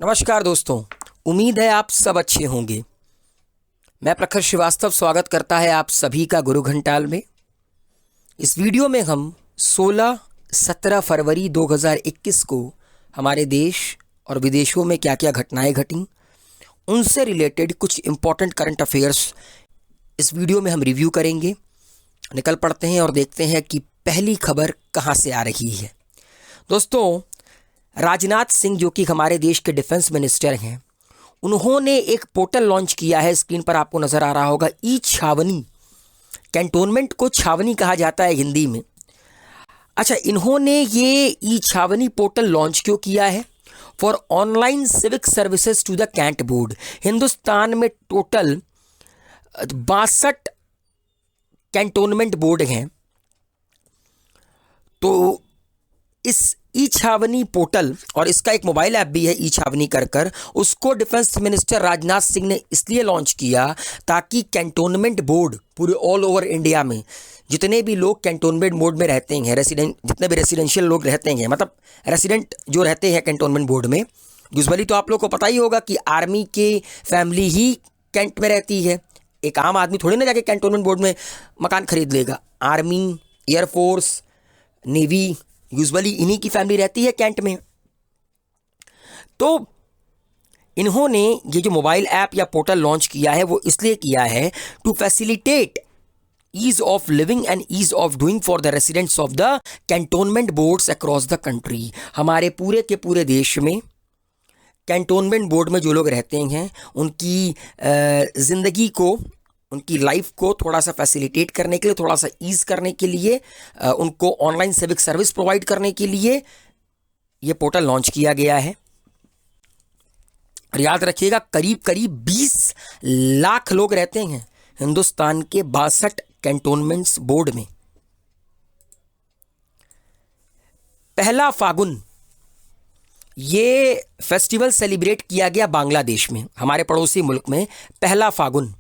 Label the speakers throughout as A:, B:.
A: नमस्कार दोस्तों। उम्मीद है आप सब अच्छे होंगे। मैं प्रखर श्रीवास्तव स्वागत करता है आप सभी का गुरु घंटाल में। इस वीडियो में हम 16-17 फरवरी 2021 को हमारे देश और विदेशों में क्या क्या घटनाएं घटीं, उनसे रिलेटेड कुछ इम्पॉर्टेंट करंट अफेयर्स इस वीडियो में हम रिव्यू करेंगे। निकल पड़ते हैं और देखते हैं कि पहली खबर कहाँ से आ रही है। दोस्तों, राजनाथ सिंह जो कि हमारे देश के डिफेंस मिनिस्टर हैं, उन्होंने एक पोर्टल लॉन्च किया है। स्क्रीन पर आपको नज़र आ रहा होगा, ई छावनी। कैंटोनमेंट को छावनी कहा जाता है हिंदी में। अच्छा, इन्होंने ये ई छावनी पोर्टल लॉन्च क्यों किया है? For online civic services to the cantt board. Hindustan में टोटल 62 कैंटोनमेंट बोर्ड हैं। तो इस ई छावनी पोर्टल और इसका एक मोबाइल ऐप भी है ई छावनी कर उसको डिफेंस मिनिस्टर राजनाथ सिंह ने इसलिए लॉन्च किया ताकि कैंटोनमेंट बोर्ड पूरे ऑल ओवर इंडिया में जितने भी लोग कैंटोनमेंट बोर्ड में रहते हैं, जितने भी रेसिडेंशियल लोग रहते हैं, मतलब रेसिडेंट जो रहते हैं कैंटोनमेंट बोर्ड में, यूजुअली तो आप लोग को पता ही होगा कि आर्मी के फैमिली ही कैंट में रहती है। एक आम आदमी थोड़ी ना जाके कैंटोनमेंट बोर्ड में मकान खरीद लेगा। आर्मी, एयरफोर्स, नेवी, यूजुअली इन्हीं की फैमिली रहती है कैंट में। तो इन्होंने ये जो मोबाइल ऐप या पोर्टल लॉन्च किया है वो इसलिए किया है to facilitate ease of living and ease of doing for the residents of the cantonment boards across the country. हमारे पूरे के पूरे देश में कैंटोनमेंट बोर्ड में जो लोग रहते हैं उनकी ज़िंदगी को, उनकी लाइफ को थोड़ा सा फैसिलिटेट करने के लिए, थोड़ा सा ईज़ करने के लिए, उनको ऑनलाइन सिविक सर्विस प्रोवाइड करने के लिए ये पोर्टल लॉन्च किया गया है। और याद रखिएगा, करीब करीब 20 लाख लोग रहते हैं हिंदुस्तान के 62 कैंटोनमेंट्स बोर्ड में। पहला फागुन ये फेस्टिवल सेलिब्रेट किया गया बांग्लादेश में, हमारे पड़ोसी मुल्क में। पहला फागुन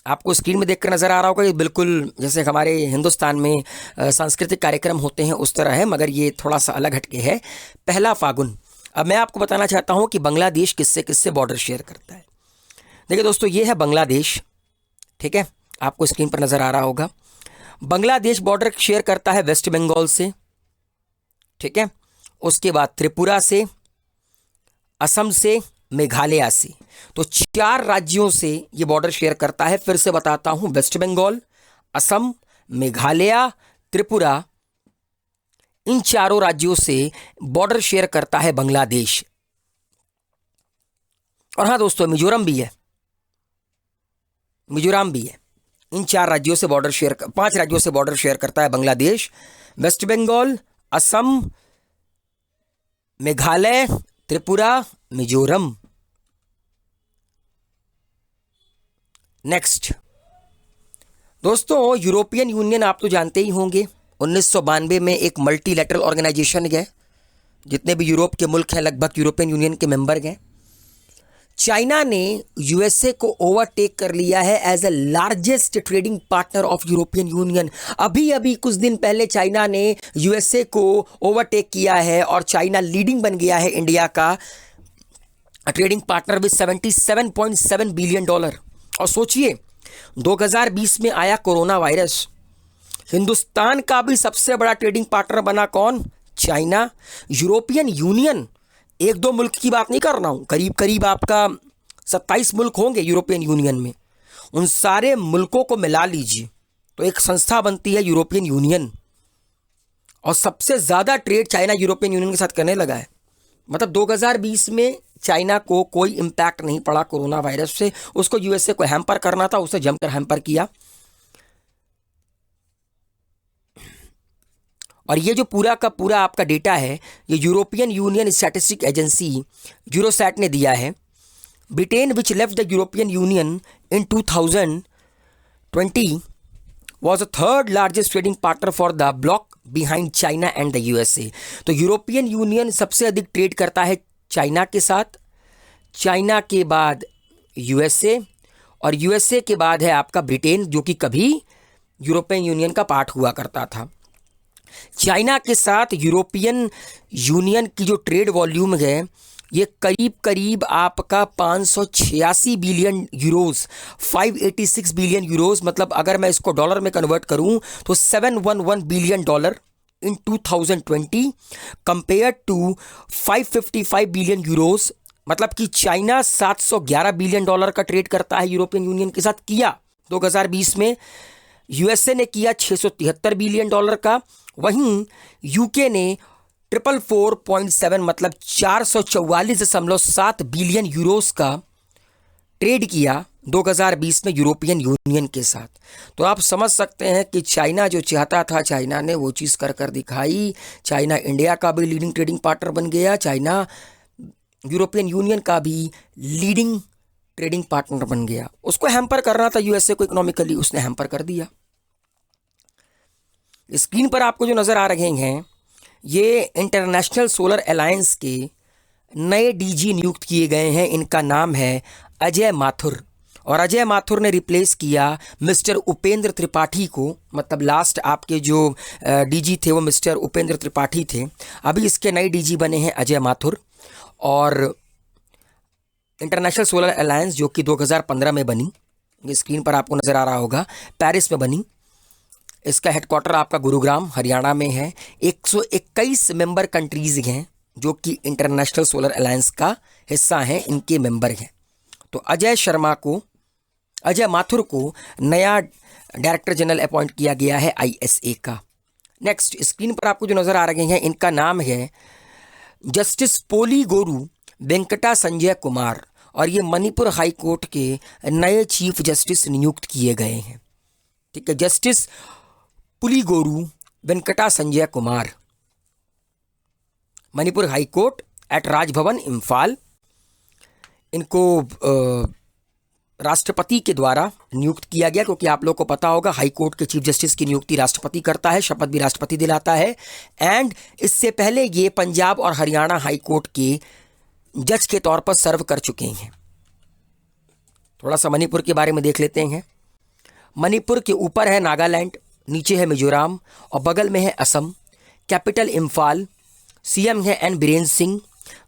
A: आपको स्क्रीन में देखकर नज़र आ रहा होगा, ये बिल्कुल जैसे हमारे हिंदुस्तान में सांस्कृतिक कार्यक्रम होते हैं उस तरह है, मगर ये थोड़ा सा अलग हटके है। पहला फागुन। अब मैं आपको बताना चाहता हूँ कि बांग्लादेश किससे किससे बॉर्डर शेयर करता है। देखिए दोस्तों, ये है बांग्लादेश, ठीक है, आपको स्क्रीन पर नज़र आ रहा होगा। बांग्लादेश बॉर्डर शेयर करता है वेस्ट बंगाल से, ठीक है, उसके बाद त्रिपुरा से, असम से, मेघालय से। तो 4 राज्यों से ये बॉर्डर शेयर करता है। फिर से बताता हूं, वेस्ट बंगाल, असम, मेघालय, त्रिपुरा, इन 4 राज्यों से बॉर्डर शेयर करता है बांग्लादेश। और हाँ दोस्तों, मिजोरम भी है, मिजोरम भी है। इन 4 राज्यों से बॉर्डर शेयर, 5 राज्यों से बॉर्डर शेयर करता है बांग्लादेश। वेस्ट बंगाल, असम, मेघालय, त्रिपुरा, मिजोरम। नेक्स्ट दोस्तों, यूरोपियन यूनियन आप तो जानते ही होंगे, 1992 में एक मल्टीलैटरल ऑर्गेनाइजेशन है। जितने भी यूरोप के मुल्क हैं लगभग यूरोपियन यूनियन के मेंबर हैं। चाइना ने यूएसए को ओवरटेक कर लिया है as a largest trading partner of European Union. अभी अभी कुछ दिन पहले चाइना ने यूएसए को ओवरटेक किया है और चाइना लीडिंग बन गया है इंडिया का ट्रेडिंग पार्टनर विद $77.7 बिलियन। और सोचिए, 2020 में आया कोरोना वायरस, हिंदुस्तान का भी सबसे बड़ा ट्रेडिंग पार्टनर बना कौन? चाइना। यूरोपियन यूनियन, 1-2 मुल्क की बात नहीं कर रहा हूं, करीब करीब आपका 27 मुल्क होंगे यूरोपियन यूनियन में। उन सारे मुल्कों को मिला लीजिए तो एक संस्था बनती है यूरोपियन यूनियन। और सबसे ज़्यादा ट्रेड चाइना यूरोपियन यूनियन के साथ करने लगा है। मतलब 2020 में चाइना को कोई इम्पैक्ट नहीं पड़ा कोरोना वायरस से। उसको यूएसए को हैम्पर करना था, उसे जमकर हैम्पर किया। और ये जो पूरा का पूरा आपका डेटा है, ये यूरोपियन यूनियन स्टैटिस्टिक एजेंसी यूरोसैट ने दिया है। Britain which left the European union in 2020 was the third largest trading partner for the bloc behind China and the USA। तो यूरोपियन यूनियन सबसे अधिक ट्रेड करता है चाइना के साथ, चाइना के बाद यूएसए, और यूएसए के बाद है आपका ब्रिटेन, जो कि कभी यूरोपियन यूनियन का पार्ट हुआ करता था। चाइना के साथ यूरोपियन यूनियन की जो ट्रेड वॉल्यूम है ये करीब करीब आपका 586 बिलियन यूरोस, 586 बिलियन यूरोस, मतलब अगर मैं इसको डॉलर में कन्वर्ट करूं तो 711 billion dollar in 2020 compare to 555 billion euros, मतलब कि चाइना 711 बिलियन डॉलर का ट्रेड करता है यूरोपियन यूनियन के साथ, किया 2020 में। यूएसए ने किया 673 बिलियन डॉलर का, वहीं यूके ने 444.7 मतलब 444.7 बिलियन यूरोस का ट्रेड किया 2020 में यूरोपियन यूनियन के साथ। तो आप समझ सकते हैं कि चाइना जो चाहता था, चाइना ने वो चीज़ कर कर दिखाई। चाइना इंडिया का भी लीडिंग ट्रेडिंग पार्टनर बन गया, चाइना यूरोपियन यूनियन का भी लीडिंग ट्रेडिंग पार्टनर बन गया। उसको हैम्पर करना था यूएसए को इकोनॉमिकली, उसने हैम्पर कर दिया। स्क्रीन पर आपको जो नज़र आ रहे हैं ये इंटरनेशनल सोलर अलायंस के नए डीजी नियुक्त किए गए हैं। इनका नाम है अजय माथुर, और अजय माथुर ने रिप्लेस किया मिस्टर उपेंद्र त्रिपाठी को। मतलब लास्ट आपके जो डीजी थे वो मिस्टर उपेंद्र त्रिपाठी थे, अभी इसके नए डीजी बने हैं अजय माथुर। और इंटरनेशनल सोलर अलायंस जो कि 2015 में बनी, ये स्क्रीन पर आपको नज़र आ रहा होगा, पेरिस में बनी। इसका हेडक्वार्टर आपका गुरुग्राम हरियाणा में है। 121 मेंबर कंट्रीज हैं जो कि इंटरनेशनल सोलर अलायंस का हिस्सा हैं, इनके मेंबर हैं। तो अजय माथुर को नया डायरेक्टर जनरल अपॉइंट किया गया है आईएसए का। नेक्स्ट स्क्रीन पर आपको जो नज़र आ रहे हैं इनका नाम है जस्टिस पोली गोरू वेंकटा संजय कुमार, और ये मणिपुर हाई कोर्ट के नए चीफ जस्टिस नियुक्त किए गए हैं। ठीक है, justice Puligoru Venkata Sanjay Kumar, Manipur high court at Raj Bhavan Imphal. इनको राष्ट्रपति के द्वारा नियुक्त किया गया, क्योंकि आप लोग को पता होगा हाई कोर्ट के चीफ जस्टिस की नियुक्ति राष्ट्रपति करता है, शपथ भी राष्ट्रपति दिलाता है। एंड इससे पहले ये पंजाब और हरियाणा हाई कोर्ट के जज के तौर पर सर्व कर चुके हैं। थोड़ा सा मणिपुर के बारे में देख लेते हैं। मणिपुर के ऊपर है नागालैंड, नीचे है मिजोरम और बगल में है असम। कैपिटल इम्फाल, सीएम है एन बीरेन सिंह,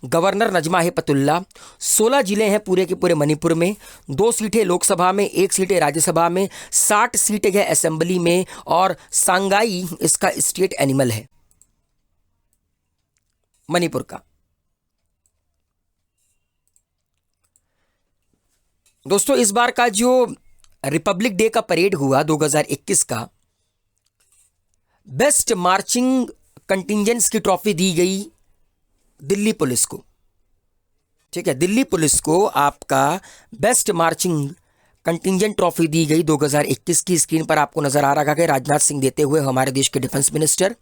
A: गवर्नर नजमा हेपतुल्ला। 16 जिले हैं पूरे के पूरे मणिपुर में, 2 सीटें लोकसभा में, 1 सीट राज्यसभा में, 60 सीटें है असेंबली में, और सांगाई इसका स्टेट एनिमल है मणिपुर का। दोस्तों इस बार का जो रिपब्लिक डे का परेड हुआ 2021 का, बेस्ट मार्चिंग कंटिंजेंट्स की ट्रॉफी दी गई दिल्ली पुलिस को। ठीक है, दिल्ली पुलिस को आपका बेस्ट मार्चिंग कंटिंजेंट ट्रॉफी दी गई 2021 की। स्क्रीन पर आपको नजर आ रहा है राजनाथ सिंह देते हुए, हमारे देश के defence minister.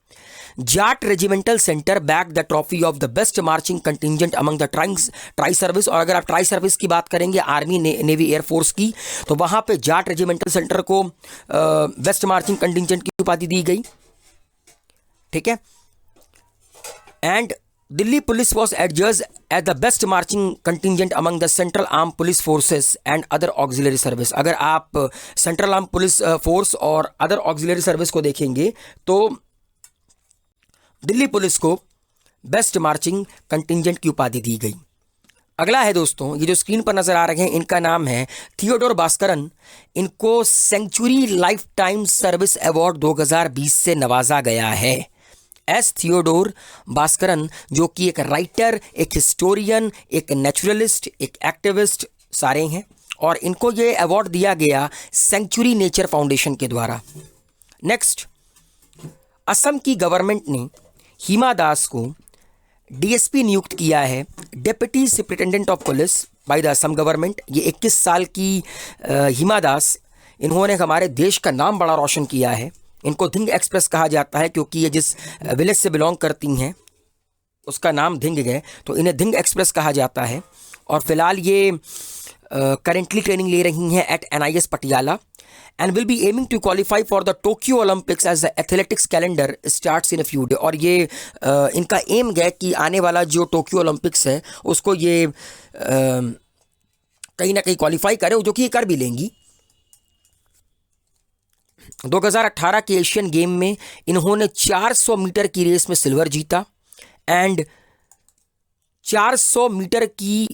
A: Jat regimental centre back the trophy of the best marching contingent among the tri service. और अगर आप ट्राई सर्विस की बात करेंगे आर्मी, नेवी, एयरफोर्स की, तो वहां पे जाट रेजिमेंटल सेंटर को बेस्ट मार्चिंग कंटिंजेंट की उपाधि दी गई। ठीक है, and Delhi police was adjudged as the best marching contingent among the central arm police forces and other auxiliary service. अगर आप सेंट्रल आर्म पुलिस फोर्स और अदर ऑक्सिलरी सर्विस को देखेंगे तो दिल्ली पुलिस को बेस्ट मार्चिंग कंटिंजेंट की उपाधि दी गई। अगला है दोस्तों, ये जो स्क्रीन पर नजर आ रहे हैं इनका नाम है थियोडोर भास्करन। इनको century lifetime service award 2020 से नवाजा गया है। एस थियोडोर भास्करन, जो कि एक राइटर, एक हिस्टोरियन, एक नेचुरलिस्ट, एक एक्टिविस्ट सारे हैं, और इनको ये अवार्ड दिया गया सेंचुरी नेचर फाउंडेशन के द्वारा। नेक्स्ट, असम की गवर्नमेंट ने हिमा दास को डीएसपी नियुक्त किया है, deputy superintendent of police by the Assam government. ये 21 साल की हिमा दास, इन्होंने हमारे देश का नाम बड़ा रोशन किया है। इनको धिंग एक्सप्रेस कहा जाता है क्योंकि ये जिस विलेज से बिलोंग करती हैं उसका नाम धिंग है, तो इन्हें धिंग एक्सप्रेस कहा जाता है। और फिलहाल ये करेंटली ट्रेनिंग ले रही हैं at NIS Patiala and will be aiming to qualify for the Tokyo Olympics as the athletics calendar starts in a few day. और ये इनका एम है कि आने वाला जो टोक्यो ओलंपिक्स है उसको ये कहीं ना कहीं क्वालिफाई करे, जो कि ये कर भी लेंगी। 2018 के एशियन गेम में इन्होंने 400 मीटर की रेस में सिल्वर जीता एंड 400 मीटर की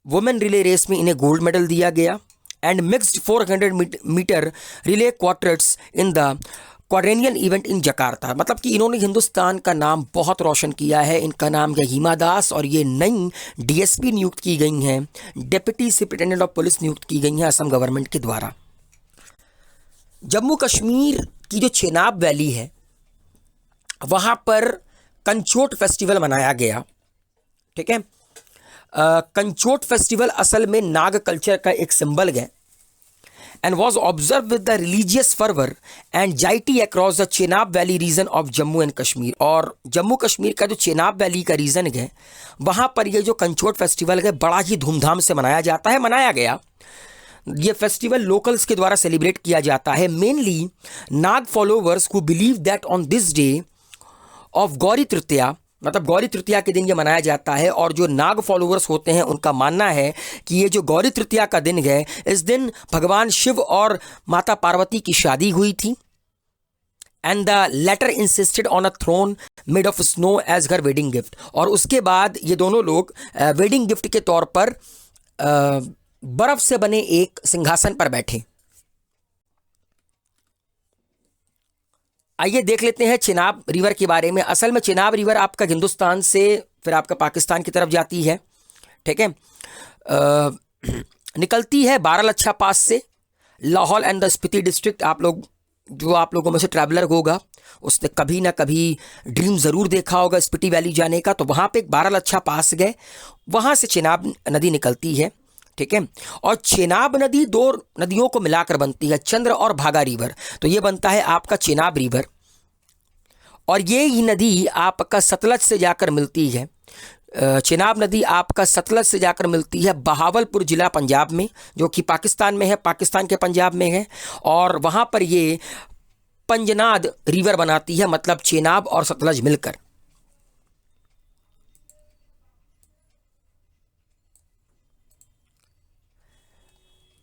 A: वुमेन रिले रेस में इन्हें गोल्ड मेडल दिया गया and mixed 400 metre relay quarters in the quadrennial event in Jakarta. मतलब कि इन्होंने हिंदुस्तान का नाम बहुत रोशन किया है। इनका नाम है हिमा दास और ये नई डीएसपी नियुक्त की गई हैं, डेप्यूटी सुपरिटेंडेंट ऑफ पुलिस नियुक्त की गई हैं असम गवर्नमेंट के द्वारा। जम्मू कश्मीर की जो चेनाब वैली है वहाँ पर कंचोट फेस्टिवल मनाया गया। ठीक है, कंचोट फेस्टिवल असल में नाग कल्चर का एक सिंबल है and was observed with the religious fervor and piety across the Chenab valley region of Jammu and Kashmir. और जम्मू कश्मीर का जो चेनाब वैली का रीजन है वहाँ पर ये जो कंचोट फेस्टिवल है बड़ा ही धूमधाम से मनाया जाता है, मनाया गया। ये फेस्टिवल लोकल्स के द्वारा सेलिब्रेट किया जाता है। Mainly Nag followers who believe that on this day of Gauri Tritiya, मतलब गौरी तृतीया के दिन ये मनाया जाता है। और जो नाग फॉलोवर्स होते हैं उनका मानना है कि ये जो गौरी तृतीया का दिन है इस दिन भगवान शिव और माता पार्वती की शादी हुई थी and the latter insisted on a throne made of snow as her wedding gift. और उसके बाद ये दोनों लोग वेडिंग गिफ्ट के तौर पर बर्फ से बने एक सिंहासन पर बैठे। आइए देख लेते हैं चेनाब रिवर के बारे में। असल में चेनाब रिवर आपका हिंदुस्तान से फिर आपका पाकिस्तान की तरफ जाती है। ठीक है, निकलती है बारालच्छा पास से, Lahaul and the Spiti district. आप लोगों में से ट्रैवलर होगा उसने कभी ना कभी ड्रीम ज़रूर देखा होगा स्पीति वैली जाने का, तो वहाँ पे एक बारालच्छा पास गए, वहाँ से चेनाब नदी निकलती है। ठीक है, और चेनाब नदी दो नदियों को मिलाकर बनती है, चंद्र और भागा रिवर। तो ये बनता है आपका चेनाब रिवर और ये ही नदी आपका सतलज से जाकर मिलती है। चेनाब नदी आपका सतलज से जाकर मिलती है बहावलपुर ज़िला पंजाब में, जो कि पाकिस्तान में है, पाकिस्तान के पंजाब में है। और वहाँ पर ये पंजनाद रिवर बनाती है, मतलब चेनाब और सतलज मिलकर।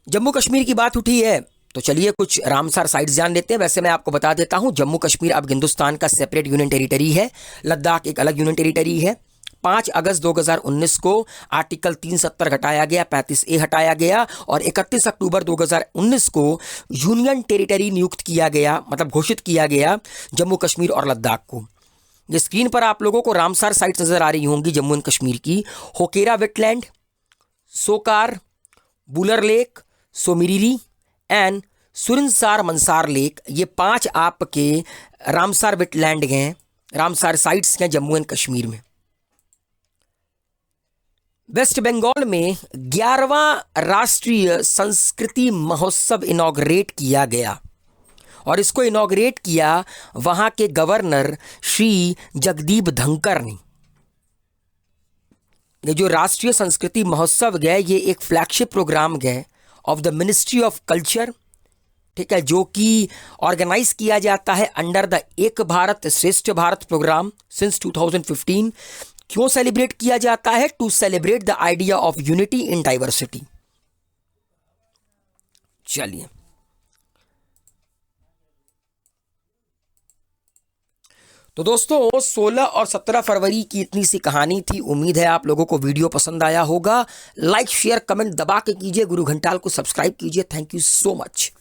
A: जम्मू कश्मीर की बात उठी है तो चलिए कुछ रामसर साइट्स जान लेते हैं। वैसे मैं आपको बता देता हूं, जम्मू कश्मीर अब हिंदुस्तान का सेपरेट यूनियन टेरिटरी है, लद्दाख एक अलग यूनियन टेरिटरी है। 5 अगस्त 2019 को आर्टिकल 370 हटाया गया, 35A हटाया गया और 31 अक्टूबर 2019 को यूनियन टेरिटरी नियुक्त किया गया, मतलब घोषित किया गया जम्मू कश्मीर और लद्दाख को। ये स्क्रीन पर आप लोगों को रामसर साइट्स नज़र आ रही होंगी जम्मू एंड कश्मीर की। Hokera wetland, Sokar, Wular lake, Tso Moriri and Surinsar Mansar lake, ये 5 आपके रामसर वेटलैंड हैं, रामसर साइट्स हैं जम्मू एंड कश्मीर में। वेस्ट बंगाल में 11वां राष्ट्रीय संस्कृति महोत्सव इनॉग्रेट किया गया और इसको इनॉग्रेट किया वहां के गवर्नर श्री जगदीप धनखड़ ने। ये जो राष्ट्रीय संस्कृति महोत्सव है ये एक फ्लैगशिप प्रोग्राम है of the ministry of culture. ठीक है, जो कि ऑर्गेनाइज किया जाता है अंडर द एक भारत श्रेष्ठ भारत प्रोग्राम सिंस 2015। क्यों सेलिब्रेट किया जाता है? To celebrate the idea of unity in diversity. चलिए, तो दोस्तों 16 और 17 फरवरी की इतनी सी कहानी थी। उम्मीद है आप लोगों को वीडियो पसंद आया होगा। लाइक शेयर कमेंट दबा के कीजिए, गुरु घंटाल को सब्सक्राइब कीजिए। Thank you so much.